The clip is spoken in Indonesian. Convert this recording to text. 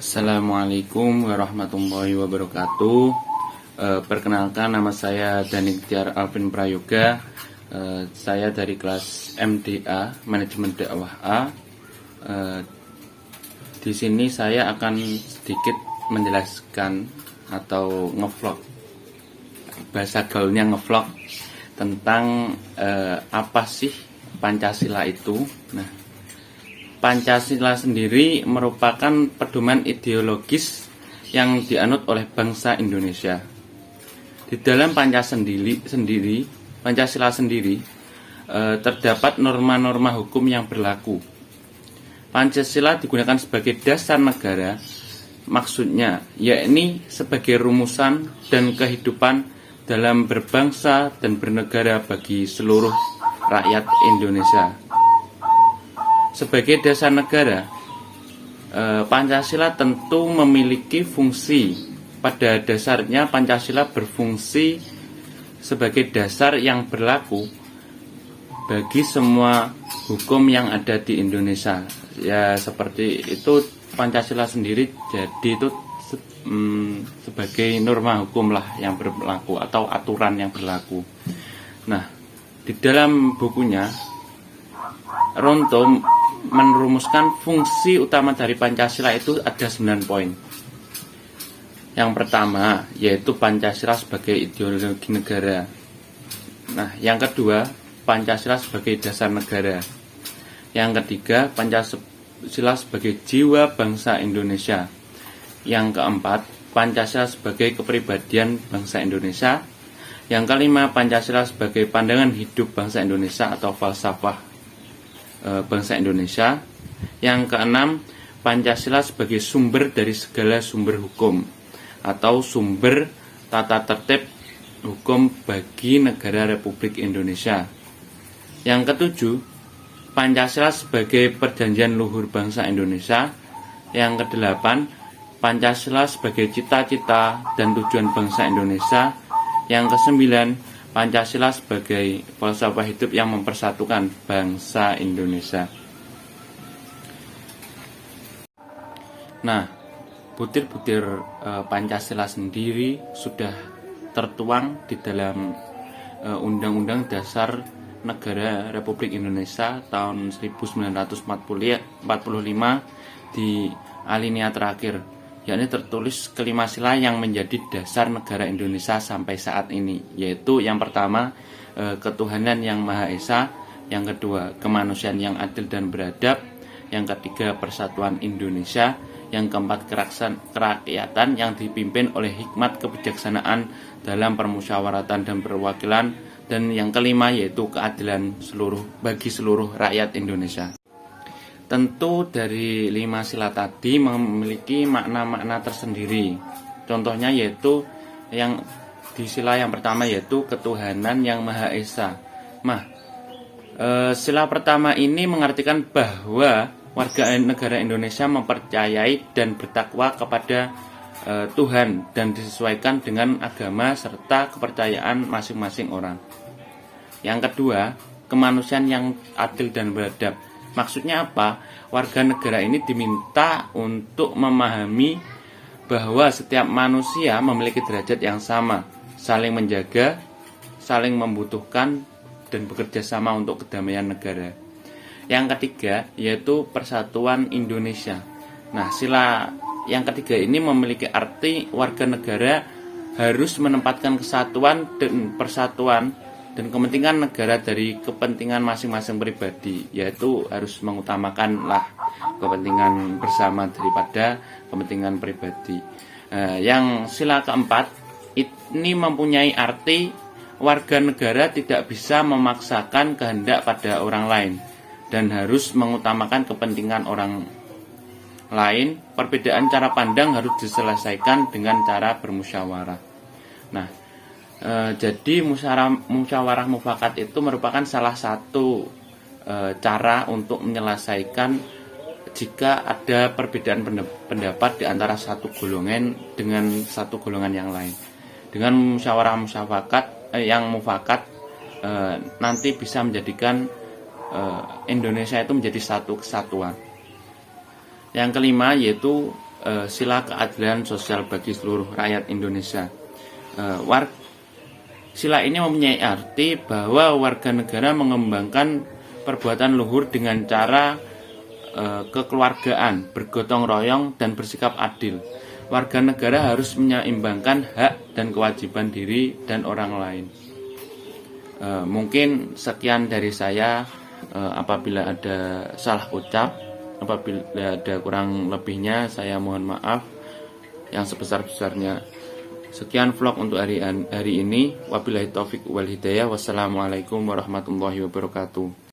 Assalamualaikum warahmatullahi wabarakatuh. Perkenalkan, nama saya Danik Tiar Alvin Prayoga. Saya dari kelas MDA Manajemen Dakwah A. Di sini saya akan sedikit menjelaskan atau ngevlog, bahasa gaulnya ngevlog, tentang apa sih Pancasila itu. Nah, Pancasila sendiri merupakan pedoman ideologis yang dianut oleh bangsa Indonesia. Di dalam Pancasila sendiri terdapat norma-norma hukum yang berlaku. Pancasila digunakan sebagai dasar negara, maksudnya yakni sebagai rumusan dan kehidupan dalam berbangsa dan bernegara bagi seluruh rakyat Indonesia. Sebagai dasar negara, Pancasila tentu memiliki fungsi. Pada dasarnya Pancasila berfungsi sebagai dasar yang berlaku bagi semua hukum yang ada di Indonesia. Ya, seperti itu Pancasila sendiri jadi itu sebagai norma hukum lah yang berlaku atau aturan yang berlaku. Nah, di dalam bukunya Ronto merumuskan fungsi utama dari Pancasila itu ada 9 poin. Yang pertama yaitu Pancasila sebagai ideologi negara. Nah, yang kedua Pancasila sebagai dasar negara. Yang ketiga Pancasila sebagai jiwa bangsa Indonesia. Yang keempat Pancasila sebagai kepribadian bangsa Indonesia. Yang kelima Pancasila sebagai pandangan hidup bangsa Indonesia atau falsafah bangsa Indonesia. Yang keenam, Pancasila sebagai sumber dari segala sumber hukum atau sumber tata tertib hukum bagi negara Republik Indonesia. Yang ketujuh, Pancasila sebagai perjanjian luhur bangsa Indonesia. Yang kedelapan, Pancasila sebagai cita-cita dan tujuan bangsa Indonesia. Yang kesembilan, Pancasila sebagai falsafah hidup yang mempersatukan bangsa Indonesia. Nah, butir-butir Pancasila sendiri sudah tertuang di dalam Undang-Undang Dasar Negara Republik Indonesia tahun 1945 di alinea terakhir, yakni tertulis kelima sila yang menjadi dasar negara Indonesia sampai saat ini, yaitu yang pertama ketuhanan yang Maha Esa, yang kedua kemanusiaan yang adil dan beradab, yang ketiga persatuan Indonesia, yang keempat kerakyatan yang dipimpin oleh hikmat kebijaksanaan dalam permusyawaratan dan perwakilan, dan yang kelima yaitu keadilan bagi seluruh rakyat Indonesia. Tentu dari 5 sila tadi memiliki makna-makna tersendiri. Contohnya yaitu yang di sila yang pertama yaitu ketuhanan yang Maha Esa. Sila pertama ini mengartikan bahwa warga negara Indonesia mempercayai dan bertakwa kepada Tuhan dan disesuaikan dengan agama serta kepercayaan masing-masing orang. Yang kedua, kemanusiaan yang adil dan beradab. Maksudnya apa? Warga negara ini diminta untuk memahami bahwa setiap manusia memiliki derajat yang sama, saling menjaga, saling membutuhkan, dan bekerja sama untuk kedamaian negara. Yang ketiga yaitu persatuan Indonesia. Nah, sila yang ketiga ini memiliki arti warga negara harus menempatkan kesatuan dan persatuan dan kepentingan negara dari kepentingan masing-masing pribadi, yaitu harus mengutamakanlah kepentingan bersama daripada kepentingan pribadi. Yang sila keempat ini mempunyai arti warga negara tidak bisa memaksakan kehendak pada orang lain dan harus mengutamakan kepentingan orang lain. Perbedaan cara pandang harus diselesaikan dengan cara bermusyawarah. Nah, jadi musyawarah mufakat itu merupakan salah satu cara untuk menyelesaikan jika ada perbedaan pendapat di antara satu golongan dengan satu golongan yang lain. Dengan musyawarah yang mufakat nanti bisa menjadikan Indonesia itu menjadi satu kesatuan. Yang kelima yaitu sila keadilan sosial bagi seluruh rakyat Indonesia. Sila ini mempunyai arti bahwa warga negara mengembangkan perbuatan luhur dengan cara kekeluargaan, bergotong royong, dan bersikap adil. Warga negara harus menyeimbangkan hak dan kewajiban diri dan orang lain. Mungkin sekian dari saya. Apabila ada salah ucap, apabila ada kurang lebihnya, saya mohon maaf yang sebesar-besarnya. Sekian vlog untuk hari ini. Wabillahi taufik wal hidayah. Wassalamualaikum warahmatullahi wabarakatuh.